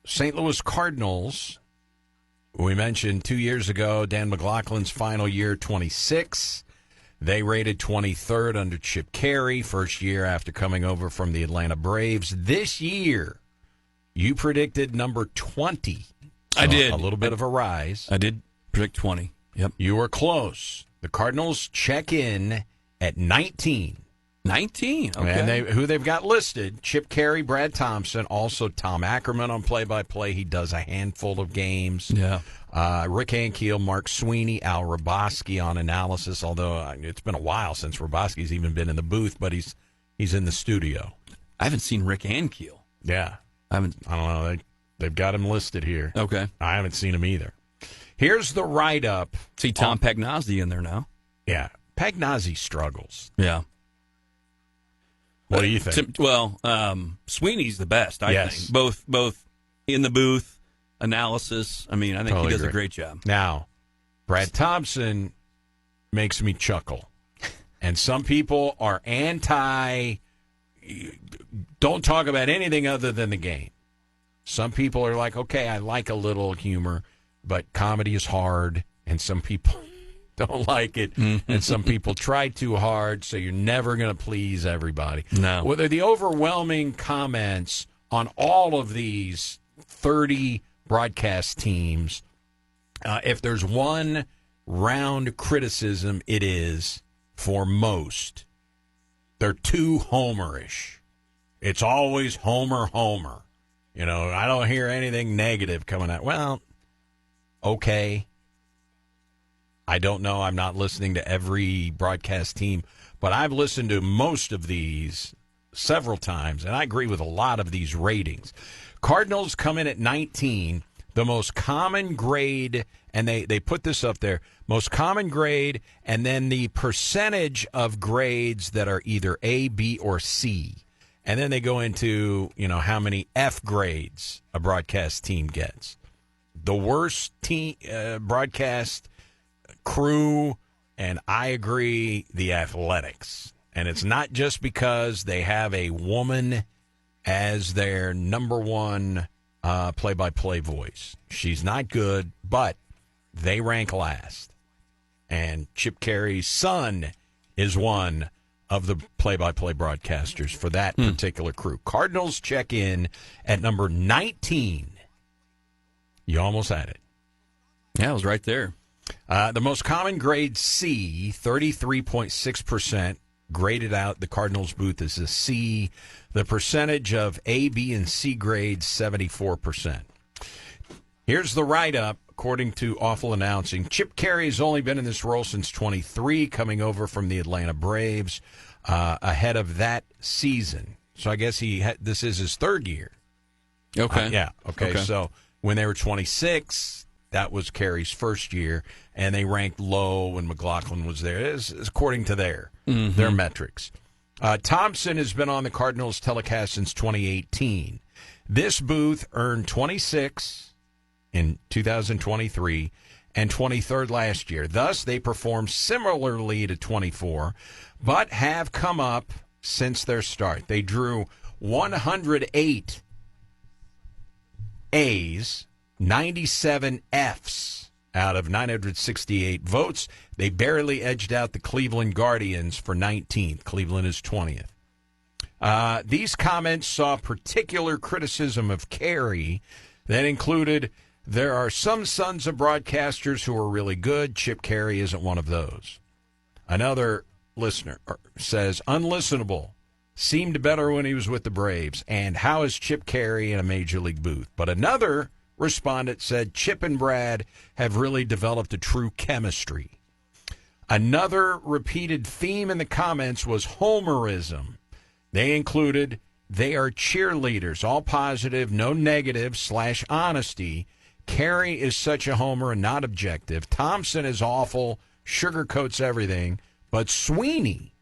St. Louis Cardinals, we mentioned 2 years ago, Dan McLaughlin's final year, 26. They rated 23rd under Chip Carey, first year after coming over from the Atlanta Braves. This year, you predicted number 20. So I did. A little bit of a rise. I did predict 20. Yep. You were close. The Cardinals check in at 19. 19, okay. And who they've got listed, Chip Carey, Brad Thompson, also Tom Ackerman on play-by-play. He does a handful of games. Yeah. Rick Ankiel, Mark Sweeney, Al Raboski on analysis, although it's been a while since Raboski's even been in the booth, but he's in the studio. I haven't seen Rick Ankiel. Yeah. I don't know. They've got him listed here. Okay. I haven't seen him either. Here's the write-up. See Tom Pagnozzi in there now. Yeah. Pagnozzi struggles. Yeah. What do you think? Sweeney's the best, I think. Both in the booth, analysis. I mean, I think totally he does agree. a great job. Now, Brad Thompson makes me chuckle. And some people are anti, don't talk about anything other than the game. Some people are like, okay, I like a little humor, but comedy is hard, and some people don't like it, and some people try too hard, so you're never going to please everybody. No. Well, the overwhelming comments on all of these 30 broadcast teams, if there's one round criticism, it is, for most, they're too homerish. It's always Homer. You know, I don't hear anything negative coming out. Well, okay. I don't know. I'm not listening to every broadcast team, but I've listened to most of these several times, and I agree with a lot of these ratings. Cardinals come in at 19, the most common grade, and they put this up there, most common grade, and then the percentage of grades that are either A, B, or C. And then they go into, how many F grades a broadcast team gets. The worst team broadcast crew, and I agree, the Athletics. And it's not just because they have a woman as their number one play-by-play voice. She's not good, but they rank last. And Chip Carey's son is one of the play-by-play broadcasters for that particular crew. Cardinals check in at number 19. You almost had it. Yeah, it was right there. The most common grade C, 33.6%, graded out. The Cardinals booth is a C. The percentage of A, B, and C grades, 74%. Here's the write-up, according to Awful Announcing. Chip Carey has only been in this role since 23, coming over from the Atlanta Braves ahead of that season. So I guess this is his third year. Okay. Okay. So when they were 26, that was Carey's first year, and they ranked low when McLaughlin was there. It's according to their metrics. Thompson has been on the Cardinals telecast since 2018. This booth earned 26 in 2023 and 23rd last year. Thus, they performed similarly to 24, but have come up since their start. They drew 108 A's, 97 F's out of 968 votes. They barely edged out the Cleveland Guardians for 19th. Cleveland is 20th. These comments saw particular criticism of Carey that included, there are some sons of broadcasters who are really good. Chip Carey isn't one of those. Another listener says, unlistenable. Seemed better when he was with the Braves. And how is Chip Carey in a major league booth? But another respondent said Chip and Brad have really developed a true chemistry. Another repeated theme in the comments was homerism. They included, they are cheerleaders, all positive, no negative / honesty. Carey is such a homer and not objective. Thompson is awful, sugarcoats everything. But Sweeney,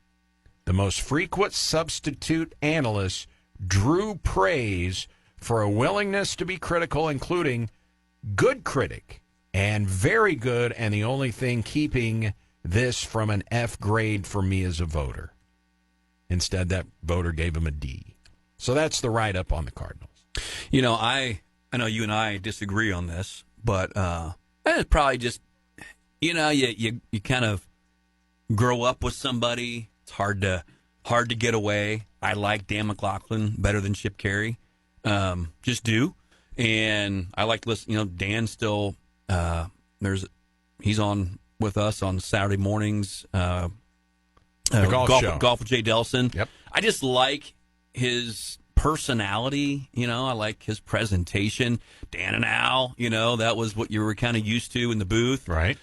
the most frequent substitute analyst, drew praise for a willingness to be critical, including good critic and very good, and the only thing keeping this from an F grade for me as a voter. Instead, that voter gave him a D. So that's the write-up on the Cardinals. You know, I know you and I disagree on this, but it's probably just, you know, you kind of grow up with somebody. It's hard to get away. I like Dan McLaughlin better than Chip Carey. Just do. And I like to listen, you know, Dan still, he's on with us on Saturday mornings. The golf with Jay Delson. Yep. I just like his personality. You know, I like his presentation. Dan and Al, you know, that was what you were kind of used to in the booth. Right.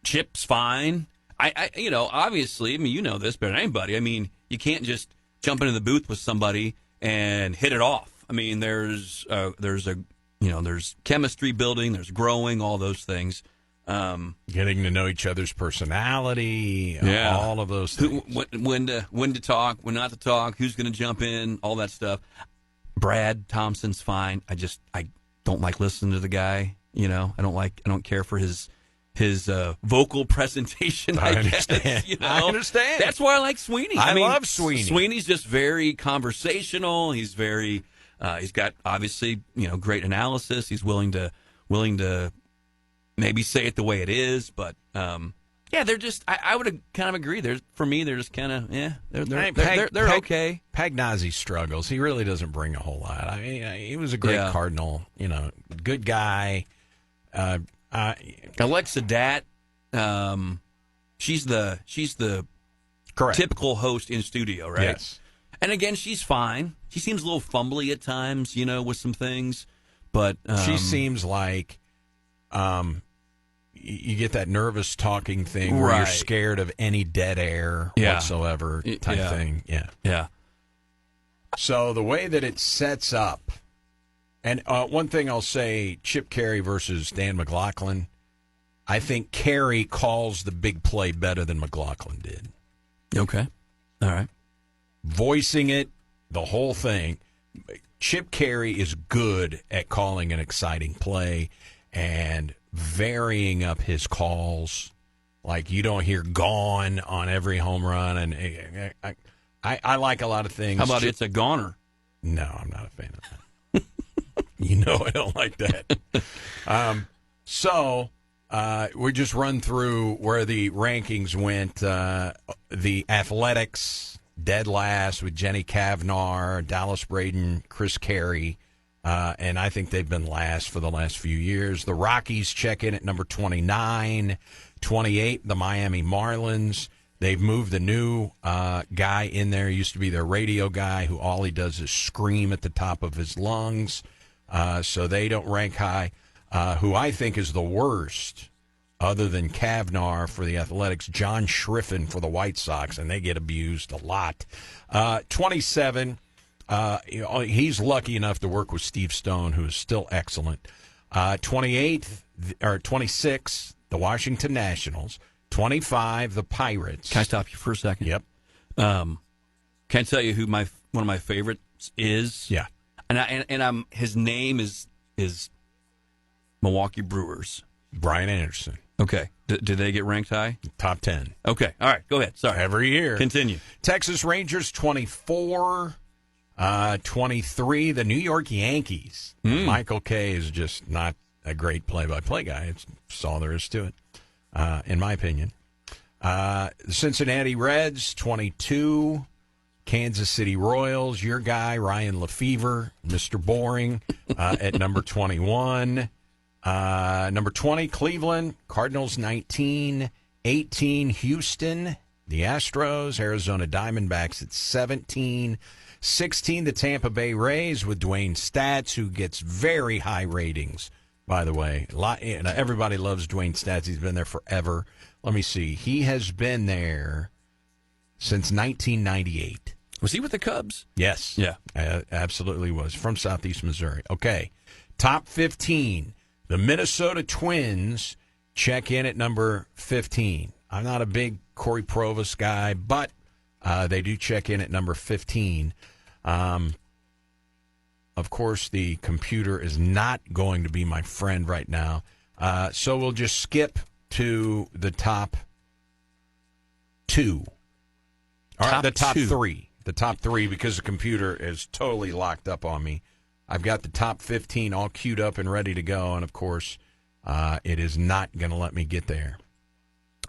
Chip's fine. I you know, obviously, I mean, you know this better than anybody. I mean, you can't just jump into the booth with somebody and hit it off. I mean, there's chemistry building, there's growing, all those things. Getting to know each other's personality, all of those things. When to talk, when not to talk, who's going to jump in, all that stuff. Brad Thompson's fine. I don't like listening to the guy. You know, I don't care for his vocal presentation. I understand. Guess, you know? I understand. That's why I like Sweeney. I love Sweeney. Sweeney's just very conversational. He's very. He's got obviously, you know, great analysis. He's willing to maybe say it the way it is, but they're just. I would kind of agree. For me, they're just kind of they're okay. Pagnazzi struggles. He really doesn't bring a whole lot. I mean, he was a great Cardinal. You know, good guy. Alexa Dat, she's the correct typical host in studio, right? Yes. And again, she's fine. She seems a little fumbly at times, you know, with some things, but she seems like you get that nervous talking thing where you're scared of any dead air whatsoever type thing. Yeah. So the way that it sets up, and one thing I'll say, Chip Carey versus Dan McLaughlin, I think Carey calls the big play better than McLaughlin did. Okay. All right. Voicing it, the whole thing. Chip Carey is good at calling an exciting play and varying up his calls. Like, you don't hear "gone" on every home run. And I like a lot of things. How about it's a goner? No, I'm not a fan of that. You know I don't like that. So we just run through where the rankings went. The Athletics, dead last with Jenny Kavnar, Dallas Braden, Chris Carey. And I think they've been last for the last few years. The Rockies check in at number 29. 28, the Miami Marlins. They've moved a new guy in there. He used to be their radio guy who all he does is scream at the top of his lungs. So they don't rank high. Who I think is the worst, other than Kavnar for the Athletics, John Schriffen for the White Sox, and they get abused a lot. 27, he's lucky enough to work with Steve Stone, who is still excellent. 28th, or 26, the Washington Nationals. 25, the Pirates. Can I stop you for a second? Yep. Can I tell you who one of my favorites is? Yeah. And his name is Milwaukee Brewers. Brian Anderson. Okay. Did they get ranked high? Top 10. Okay. All right. Go ahead. Sorry. Every year. Continue. Texas Rangers, 24. 23, the New York Yankees. Michael Kay is just not a great play-by-play guy. It's all there is to it, in my opinion. The Cincinnati Reds, 22. Kansas City Royals, your guy, Ryan Lefevre, Mr. Boring, at number 21. Number 20, Cleveland. Cardinals, 19. 18, Houston. The Astros. Arizona Diamondbacks at 17. 16, the Tampa Bay Rays with Dwayne Statz, who gets very high ratings, by the way. Everybody loves Dwayne Statz. He's been there forever. Let me see. He has been there since 1998. Was he with the Cubs? Yes. Yeah. Absolutely was. From Southeast Missouri. Okay. Top 15. The Minnesota Twins check in at number 15. I'm not a big Corey Provis guy, but they do check in at number 15. Of course, the computer is not going to be my friend right now. So we'll just skip to the top 2. All right, the top 3. The top 3, because the computer is totally locked up on me. I've got the top 15 all queued up and ready to go, and of course, it is not going to let me get there.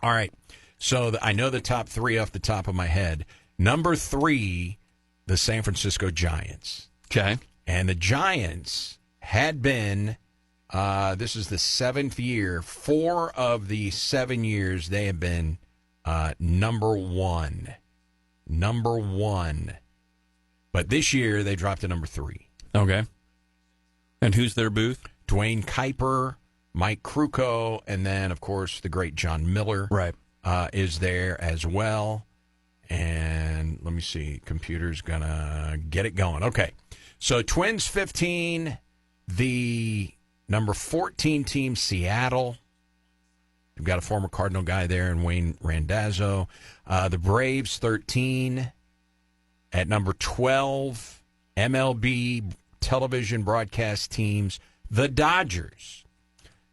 All right, so I know the top 3 off the top of my head. Number 3, the San Francisco Giants. Okay. And the Giants had been, this is the 7th year, 4 of the 7 years they have been number 1. Number 1. But this year, they dropped to number 3. Okay. And who's their booth? Dwayne Kuiper, Mike Krukow, and then, of course, the great John Miller is there as well. And let me see. Computer's going to get it going. Okay. So Twins 15, the number 14 team, Seattle. We've got a former Cardinal guy there in Wayne Randazzo. The Braves, 13. At number 12, MLB television broadcast teams, the Dodgers.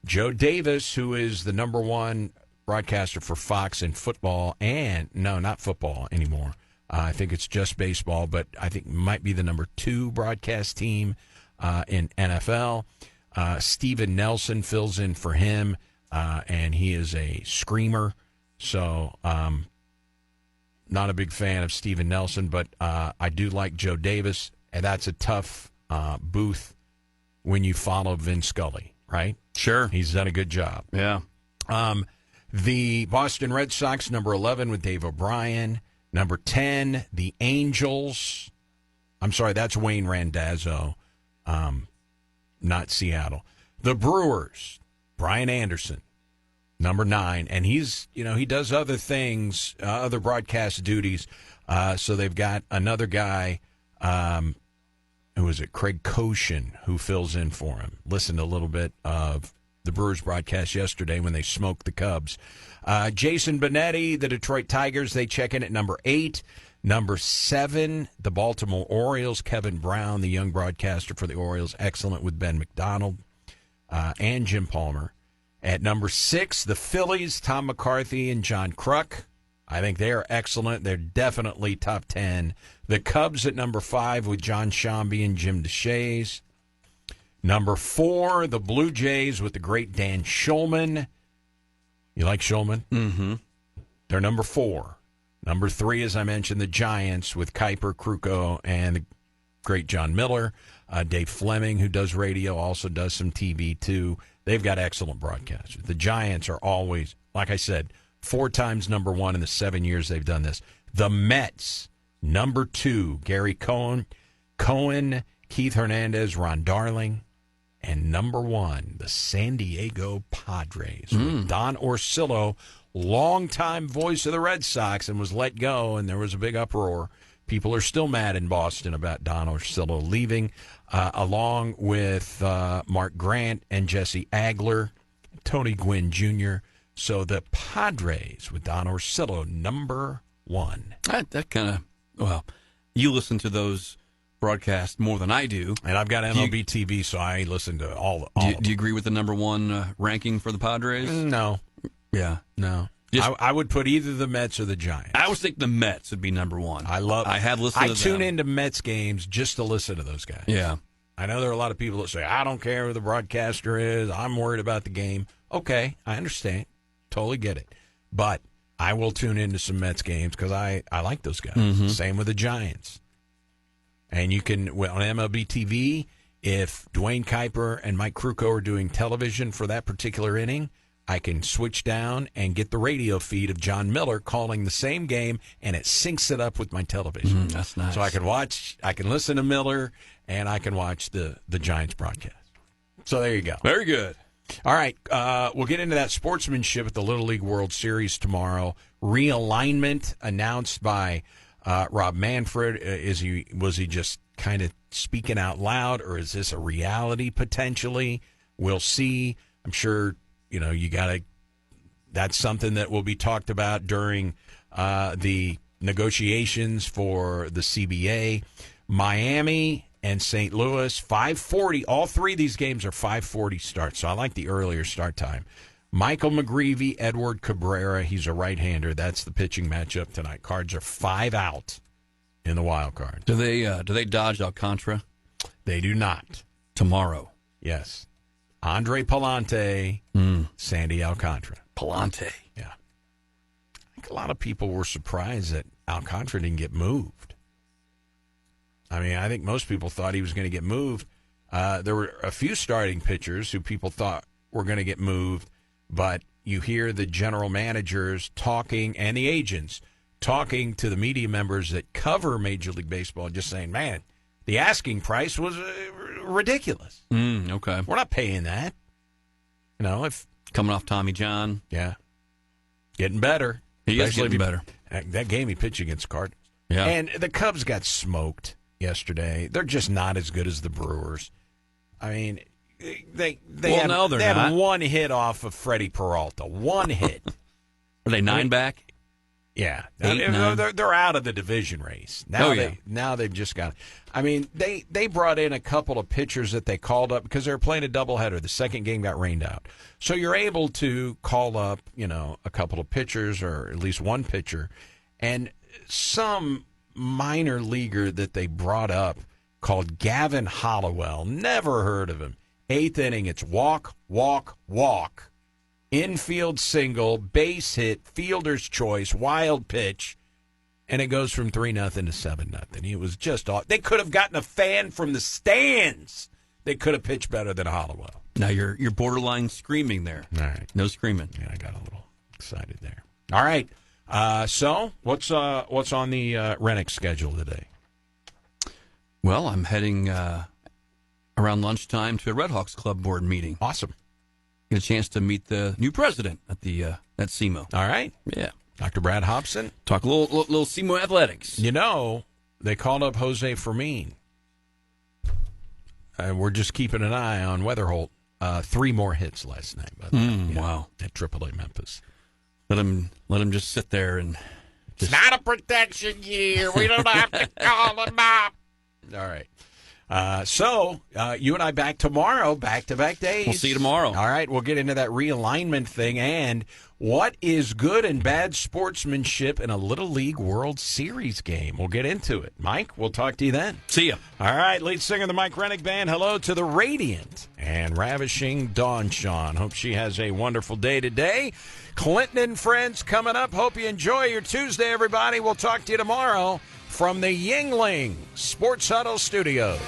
Joe Davis, who is the number 1 broadcaster for Fox in football, and, no, not football anymore. I think it's just baseball, but I think might be the number 2 broadcast team in NFL. Steven Nelson fills in for him. And he is a screamer, so not a big fan of Steven Nelson, but I do like Joe Davis, and that's a tough booth when you follow Vin Scully, right? Sure. He's done a good job. Yeah. The Boston Red Sox, number 11 with Dave O'Brien. Number 10, the Angels. I'm sorry, that's Wayne Randazzo, not Seattle. The Brewers. Brian Anderson, number 9, and he's, he does other things, other broadcast duties. So they've got another guy, who is it, Craig Koshin, who fills in for him. Listened a little bit of the Brewers broadcast yesterday when they smoked the Cubs. Jason Benetti, the Detroit Tigers, they check in at number 8. Number 7, the Baltimore Orioles, Kevin Brown, the young broadcaster for the Orioles, excellent with Ben McDonald. And Jim Palmer. At number 6, the Phillies, Tom McCarthy and John Kruk. I think they are excellent. They're definitely top 10. The Cubs at number 5 with John Shambi and Jim DeShays. Number 4, the Blue Jays with the great Dan Shulman. You like Shulman? Mm-hmm. They're number 4. Number 3, as I mentioned, the Giants with Kuiper, Krukow, and the great John Miller. Dave Fleming, who does radio, also does some TV, too. They've got excellent broadcasters. The Giants are always, like I said, 4 times number 1 in the 7 years they've done this. The Mets, number 2, Gary Cohen, Keith Hernandez, Ron Darling. And number 1, the San Diego Padres, with Don Orsillo, longtime voice of the Red Sox, and was let go, and there was a big uproar. People are still mad in Boston about Don Orsillo leaving, along with Mark Grant and Jesse Agler, Tony Gwynn Jr. So the Padres with Don Orsillo, number 1. That kind of, well, you listen to those broadcasts more than I do. And I've got MLB TV, so I listen to all do you agree with the number 1 ranking for the Padres? No. Yeah. No. I would put either the Mets or the Giants. I would think the Mets would be number 1. I have listened to them. I tune into Mets games just to listen to those guys. Yeah. I know there are a lot of people that say, I don't care who the broadcaster is. I'm worried about the game. Okay, I understand. Totally get it. But I will tune into some Mets games because I like those guys. Mm-hmm. Same with the Giants. And you can, on MLB TV, if Dwayne Kuiper and Mike Krukow are doing television for that particular inning, I can switch down and get the radio feed of John Miller calling the same game, and it syncs it up with my television. That's nice. So I can listen to Miller, and I can watch the Giants broadcast. So there you go. Very good. All right, we'll get into that sportsmanship at the Little League World Series tomorrow. Realignment announced by Rob Manfred. Was he just kind of speaking out loud, or is this a reality potentially? We'll see. I'm sure that's something that will be talked about during the negotiations for the CBA. Miami and St. Louis, 5:40. All three of these games are 5:40 starts, so I like the earlier start time. Michael McGreevy, Edward Cabrera, he's a right-hander. That's the pitching matchup tonight. Cards are 5 out in the wild card. Do they dodge Alcantara? They do not. Tomorrow. Yes. Andre Palante, Sandy Alcantara. Palante. Yeah. I think a lot of people were surprised that Alcantara didn't get moved. I mean, I think most people thought he was going to get moved. There were a few starting pitchers who people thought were going to get moved, but you hear the general managers talking and the agents talking to the media members that cover Major League Baseball, just saying, man, the asking price was ridiculous. Okay. We're not paying that. If coming off Tommy John. Yeah. Getting better. He is getting better. That game he pitched against Cardinals. Yeah. And the Cubs got smoked yesterday. They're just not as good as the Brewers. I mean, they had one hit off of Freddie Peralta. One hit. Are they 9 back? Yeah. 8, 9? They're out of the division race. Now they've just got – I mean, they brought in a couple of pitchers that they called up because they were playing a doubleheader. The second game got rained out. So you're able to call up, a couple of pitchers or at least one pitcher. And some minor leaguer that they brought up called Gavin Hollowell, never heard of him. 8th inning, it's walk, walk, walk. Infield single, base hit, fielder's choice, wild pitch, and it goes from 3-0 to 7-0. It was just off. They could have gotten a fan from the stands. They could have pitched better than Hollowell. Now you're borderline screaming there. All right, no screaming. Yeah, I got a little excited there. All right, so what's on the Rennick schedule today? Well, I'm heading around lunchtime to a Red Hawks Club board meeting. Awesome. Get a chance to meet the new president at at SEMO. All right. Yeah. Dr. Brad Hobson. Talk a little SEMO athletics. They called up Jose Fermin. We're just keeping an eye on Weatherholt. 3 more hits last night. Wow. At AAA Memphis. Let him just sit there and... It's not a protection year. We don't have to call him up. All right. So you and I back tomorrow, back-to-back days. We'll see you tomorrow. All right, we'll get into that realignment thing and what is good and bad sportsmanship in a Little League World Series game. We'll get into it. Mike, we'll talk to you then. See ya. All right, lead singer of the Mike Rennick Band, hello to the radiant and ravishing Dawn Shawn. Hope she has a wonderful day today. Clinton and friends coming up. Hope you enjoy your Tuesday, everybody. We'll talk to you tomorrow from the Yingling Sports Huddle Studios.